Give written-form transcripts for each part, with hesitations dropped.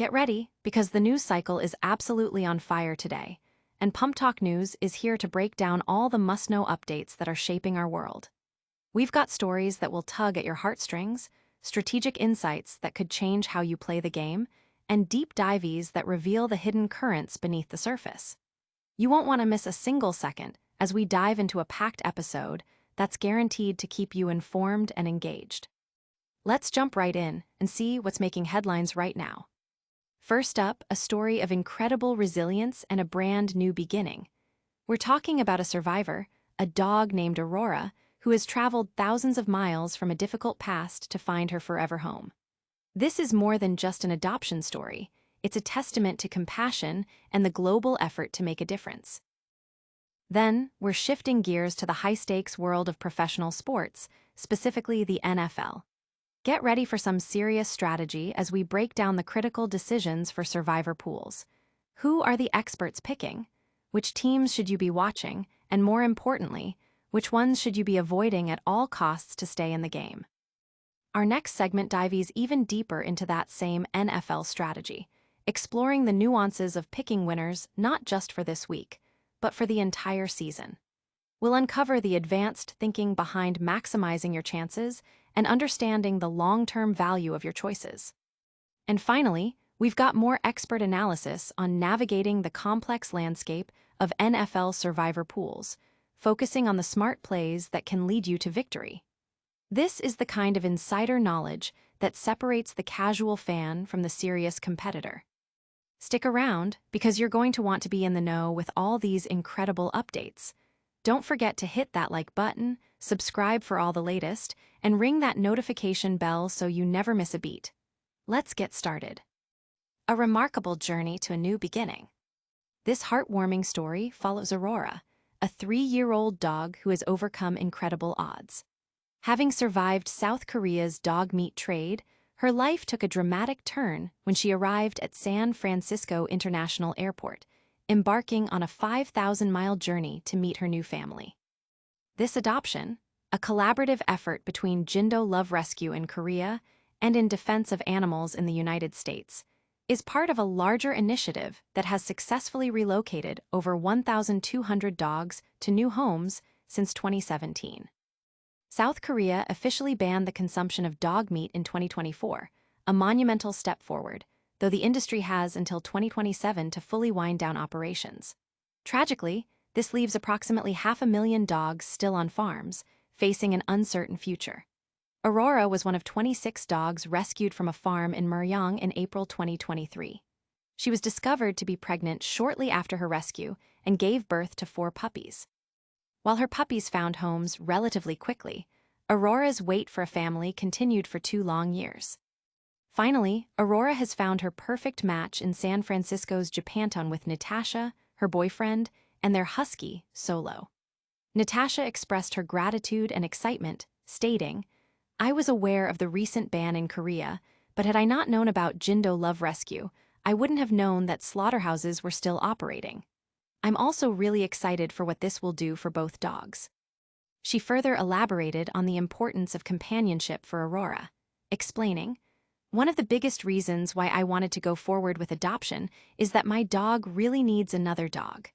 Get ready, because the news cycle is absolutely on fire today, and Pump Talk News is here to break down all the must-know updates that are shaping our world. We've got stories that will tug at your heartstrings, strategic insights that could change how you play the game, and deep dives that reveal the hidden currents beneath the surface. You won't want to miss a single second as we dive into a packed episode that's guaranteed to keep you informed and engaged. Let's jump right in and see what's making headlines right now. First up, a story of incredible resilience and a brand new beginning. We're talking about a survivor, a dog named Aurora, who has traveled thousands of miles from a difficult past to find her forever home. This is more than just an adoption story. It's a testament to compassion and the global effort to make a difference. Then, we're shifting gears to the high-stakes world of professional sports, specifically the NFL. Get ready for some serious strategy as we break down the critical decisions for survivor pools. Who are the experts picking? Which teams should you be watching? And more importantly, which ones should you be avoiding at all costs to stay in the game? Our next segment dives even deeper into that same NFL strategy, exploring the nuances of picking winners not just for this week, but for the entire season. We'll uncover the advanced thinking behind maximizing your chances and understanding the long-term value of your choices. And finally, we've got more expert analysis on navigating the complex landscape of NFL survivor pools, focusing on the smart plays that can lead you to victory. This is the kind of insider knowledge that separates the casual fan from the serious competitor. Stick around, because you're going to want to be in the know with all these incredible updates. Don't forget to hit that like button, subscribe for all the latest, and ring that notification bell so you never miss a beat. Let's get started. A remarkable journey to a new beginning. This heartwarming story follows Aurora, a 3-year-old dog who has overcome incredible odds. Having survived South Korea's dog meat trade, her life took a dramatic turn when she arrived at San Francisco International Airport, embarking on a 5,000-mile journey to meet her new family. This adoption, a collaborative effort between Jindo Love Rescue in Korea and in defense of animals in the United States, is part of a larger initiative that has successfully relocated over 1,200 dogs to new homes since 2017. South Korea officially banned the consumption of dog meat in 2024, a monumental step forward, though the industry has until 2027 to fully wind down operations. Tragically, this leaves approximately 500,000 dogs still on farms, facing an uncertain future. Aurora was one of 26 dogs rescued from a farm in Muryang in April 2023. She was discovered to be pregnant shortly after her rescue and gave birth to 4 puppies. While her puppies found homes relatively quickly, Aurora's wait for a family continued for 2 long years. Finally, Aurora has found her perfect match in San Francisco's Japantown with Natasha, her boyfriend, and their husky, Solo. Natasha expressed her gratitude and excitement, stating, "I was aware of the recent ban in Korea, but had I not known about Jindo Love Rescue, I wouldn't have known that slaughterhouses were still operating. I'm also really excited for what this will do for both dogs." She further elaborated on the importance of companionship for Aurora, explaining, "One of the biggest reasons why I wanted to go forward with adoption is that my dog really needs another dog.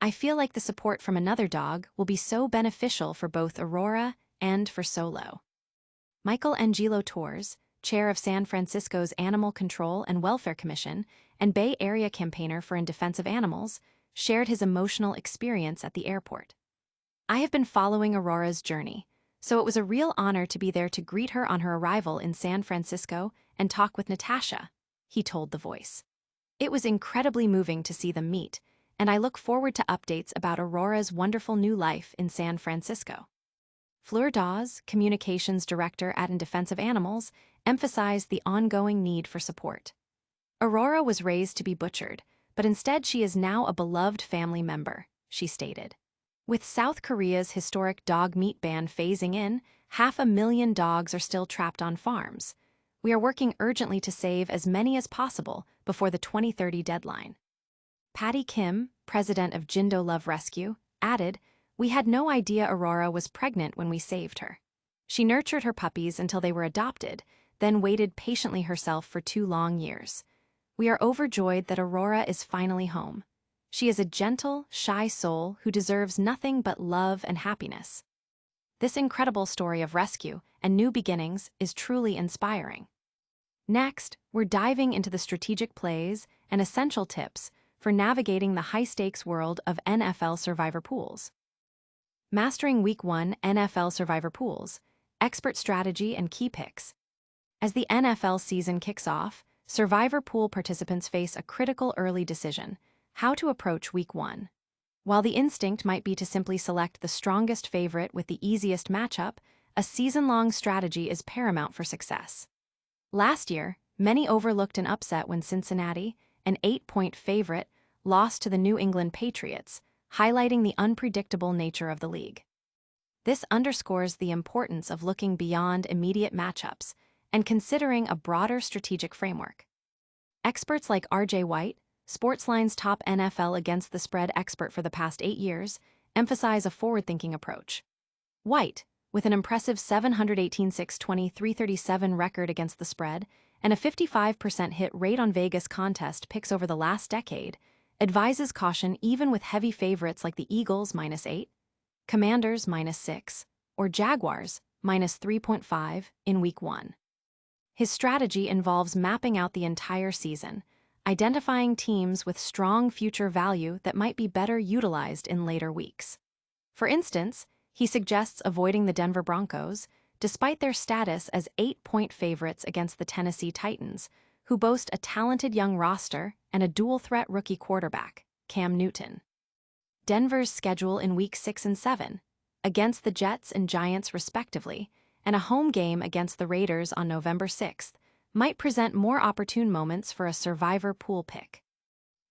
I feel like the support from another dog will be so beneficial for both Aurora and for Solo." Michael Angelo Torres, chair of San Francisco's Animal Control and Welfare Commission and Bay Area campaigner for In Defense of Animals, shared his emotional experience at the airport. "I have been following Aurora's journey, so it was a real honor to be there to greet her on her arrival in San Francisco and talk with Natasha," he told The Voice. "It was incredibly moving to see them meet, and I look forward to updates about Aurora's wonderful new life in San Francisco." Fleur Dawes, communications director at In Defense of Animals, emphasized the ongoing need for support. "Aurora was raised to be butchered, but instead she is now a beloved family member," she stated. With South Korea's historic dog meat ban phasing in, 500,000 dogs are still trapped on farms. We are working urgently to save as many as possible before the 2030 deadline. Patty Kim, president of Jindo Love Rescue, added, "We had no idea Aurora was pregnant when we saved her. She nurtured her puppies until they were adopted, then waited patiently herself for 2 long years. We are overjoyed that Aurora is finally home. She is a gentle, shy soul who deserves nothing but love and happiness. This incredible story of rescue and new beginnings is truly inspiring. Next, we're diving into the strategic plays and essential tips for navigating the high-stakes world of NFL Survivor pools. Mastering Week 1 NFL Survivor pools, expert strategy and key picks. As the NFL season kicks off, Survivor pool participants face a critical early decision: how to approach Week 1. While the instinct might be to simply select the strongest favorite with the easiest matchup, a season-long strategy is paramount for success. Last year, many overlooked an upset when Cincinnati, an 8-point favorite, lost to the New England Patriots, highlighting the unpredictable nature of the league. This underscores the importance of looking beyond immediate matchups and considering a broader strategic framework. Experts like R.J. White, Sportsline's top NFL against the spread expert for the past 8 years, emphasize a forward-thinking approach. White, with an impressive 718-6-20-337 record against the spread and a 55% hit rate on Vegas contest picks over the last decade, advises caution even with heavy favorites like the Eagles -8, Commanders -6, or Jaguars -3.5 in Week 1. His strategy involves mapping out the entire season, identifying teams with strong future value that might be better utilized in later weeks. For instance, he suggests avoiding the Denver Broncos, despite their status as 8-point favorites against the Tennessee Titans, who boast a talented young roster and a dual-threat rookie quarterback, Cam Newton. Denver's schedule in Week 6 and 7, against the Jets and Giants respectively, and a home game against the Raiders on November 6th, might present more opportune moments for a Survivor pool pick.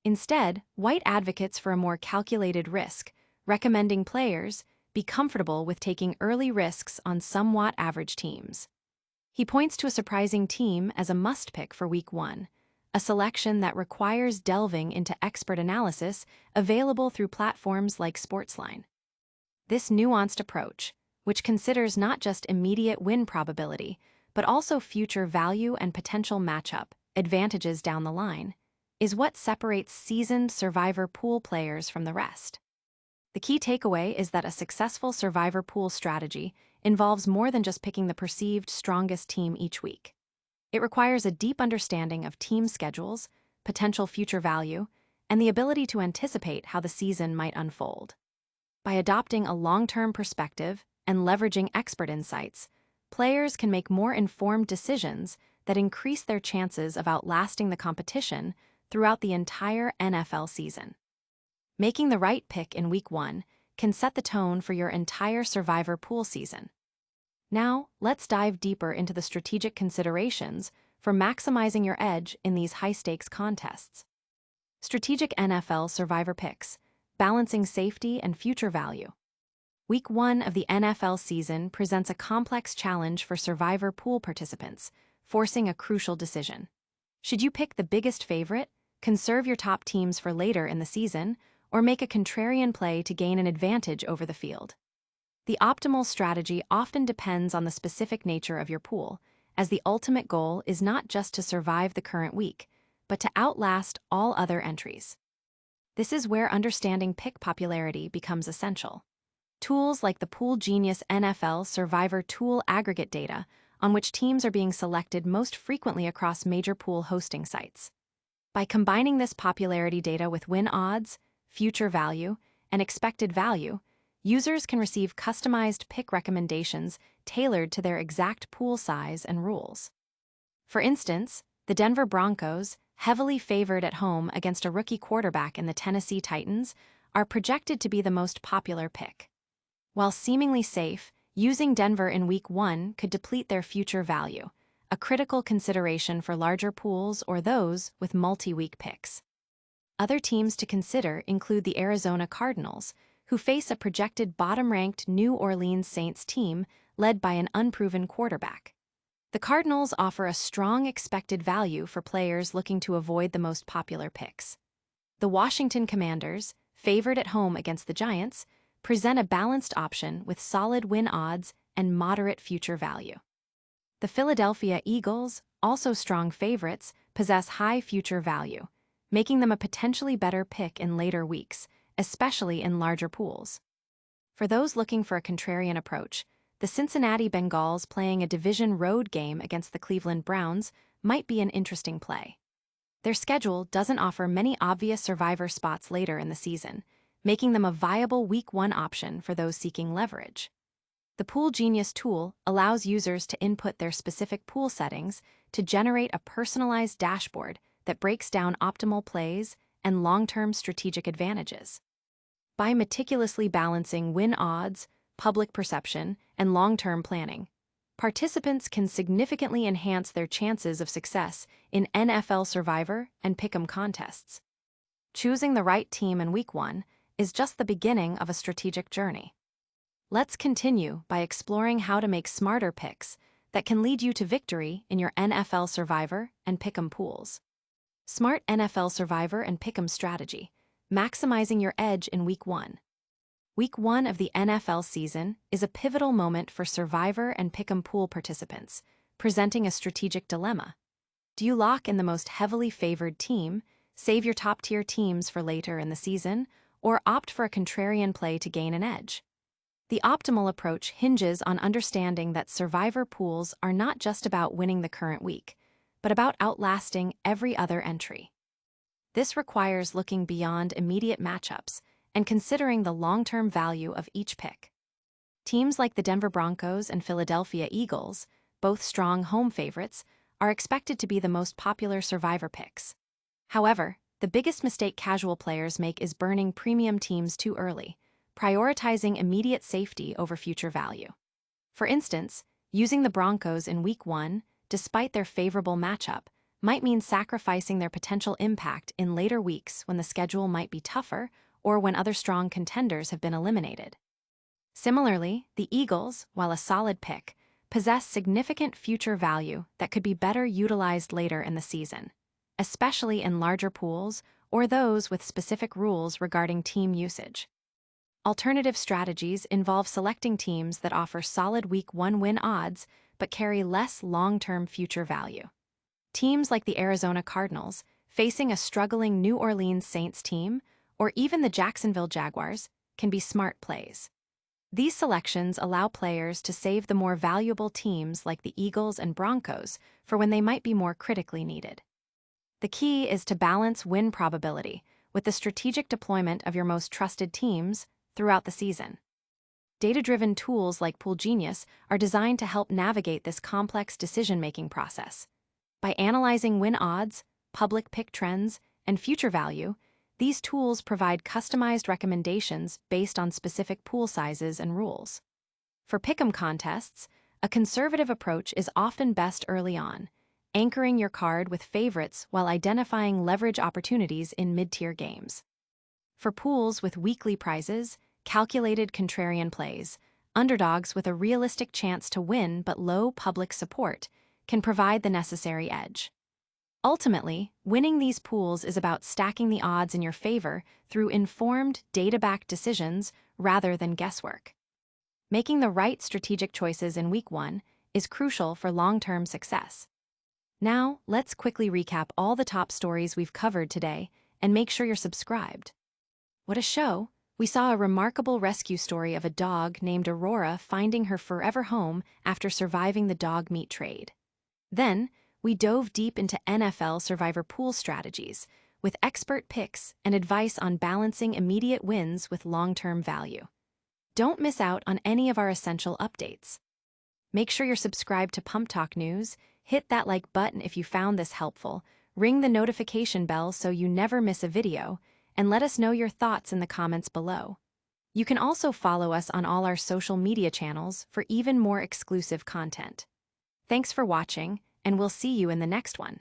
Instead, White advocates for a more calculated risk, recommending players be comfortable with taking early risks on somewhat average teams. He points to a surprising team as a must-pick for Week 1, a selection that requires delving into expert analysis available through platforms like Sportsline. This nuanced approach, which considers not just immediate win probability, but also future value and potential matchup advantages down the line, is what separates seasoned Survivor pool players from the rest. The key takeaway is that a successful Survivor pool strategy involves more than just picking the perceived strongest team each week. It requires a deep understanding of team schedules, potential future value, and the ability to anticipate how the season might unfold. By adopting a long-term perspective and leveraging expert insights, players can make more informed decisions that increase their chances of outlasting the competition throughout the entire NFL season. Making the right pick in Week 1 can set the tone for your entire Survivor pool season. Now, let's dive deeper into the strategic considerations for maximizing your edge in these high-stakes contests. Strategic NFL Survivor picks, balancing safety and future value. Week 1 of the NFL season presents a complex challenge for Survivor pool participants, forcing a crucial decision. Should you pick the biggest favorite, conserve your top teams for later in the season, or make a contrarian play to gain an advantage over the field? The optimal strategy often depends on the specific nature of your pool, as the ultimate goal is not just to survive the current week, but to outlast all other entries. This is where understanding pick popularity becomes essential. Tools like the Pool Genius NFL Survivor Tool aggregate data on which teams are being selected most frequently across major pool hosting sites. By combining this popularity data with win odds, future value, and expected value, users can receive customized pick recommendations tailored to their exact pool size and rules. For instance, the Denver Broncos, heavily favored at home against a rookie quarterback in the Tennessee Titans, are projected to be the most popular pick. While seemingly safe, using Denver in Week 1 could deplete their future value, a critical consideration for larger pools or those with multi-week picks. Other teams to consider include the Arizona Cardinals, who face a projected bottom-ranked New Orleans Saints team led by an unproven quarterback. The Cardinals offer a strong expected value for players looking to avoid the most popular picks. The Washington Commanders, favored at home against the Giants, present a balanced option with solid win odds and moderate future value. The Philadelphia Eagles, also strong favorites, possess high future value, making them a potentially better pick in later weeks, especially in larger pools. For those looking for a contrarian approach, the Cincinnati Bengals playing a division road game against the Cleveland Browns might be an interesting play. Their schedule doesn't offer many obvious survivor spots later in the season, making them a viable Week 1 option for those seeking leverage. The Pool Genius tool allows users to input their specific pool settings to generate a personalized dashboard that breaks down optimal plays and long-term strategic advantages. By meticulously balancing win odds, public perception, and long-term planning, participants can significantly enhance their chances of success in NFL Survivor and Pick'em contests. Choosing the right team in Week 1 is just the beginning of a strategic journey. Let's continue by exploring how to make smarter picks that can lead you to victory in your NFL Survivor and Pick'em pools. Smart NFL Survivor and Pick'em strategy, maximizing your edge in Week 1. Week 1 of the NFL season is a pivotal moment for Survivor and Pick'em pool participants, presenting a strategic dilemma. Do you lock in the most heavily favored team, save your top-tier teams for later in the season, or opt for a contrarian play to gain an edge? The optimal approach hinges on understanding that Survivor pools are not just about winning the current week, but about outlasting every other entry. This requires looking beyond immediate matchups and considering the long-term value of each pick. Teams like the Denver Broncos and Philadelphia Eagles, both strong home favorites, are expected to be the most popular Survivor picks. However, the biggest mistake casual players make is burning premium teams too early, prioritizing immediate safety over future value. For instance, using the Broncos in Week 1, despite their favorable matchup, might mean sacrificing their potential impact in later weeks when the schedule might be tougher or when other strong contenders have been eliminated. Similarly, the Eagles, while a solid pick, possess significant future value that could be better utilized later in the season, especially in larger pools or those with specific rules regarding team usage. Alternative strategies involve selecting teams that offer solid Week 1 win odds but carry less long-term future value. Teams like the Arizona Cardinals, facing a struggling New Orleans Saints team, or even the Jacksonville Jaguars, can be smart plays. These selections allow players to save the more valuable teams like the Eagles and Broncos for when they might be more critically needed. The key is to balance win probability with the strategic deployment of your most trusted teams throughout the season. Data-driven tools like Pool Genius are designed to help navigate this complex decision-making process. By analyzing win odds, public pick trends, and future value, these tools provide customized recommendations based on specific pool sizes and rules. For Pick'em contests, a conservative approach is often best early on, anchoring your card with favorites while identifying leverage opportunities in mid-tier games. For pools with weekly prizes, calculated contrarian plays, underdogs with a realistic chance to win but low public support can provide the necessary edge. Ultimately, winning these pools is about stacking the odds in your favor through informed, data-backed decisions rather than guesswork. Making the right strategic choices in Week 1 is crucial for long-term success. Now, let's quickly recap all the top stories we've covered today and make sure you're subscribed. What a show! We saw a remarkable rescue story of a dog named Aurora finding her forever home after surviving the dog meat trade. Then, we dove deep into NFL Survivor pool strategies, with expert picks and advice on balancing immediate wins with long-term value. Don't miss out on any of our essential updates. Make sure you're subscribed to Pump Talk News, hit that like button if you found this helpful, ring the notification bell so you never miss a video, and let us know your thoughts in the comments below. You can also follow us on all our social media channels for even more exclusive content. Thanks for watching, and we'll see you in the next one.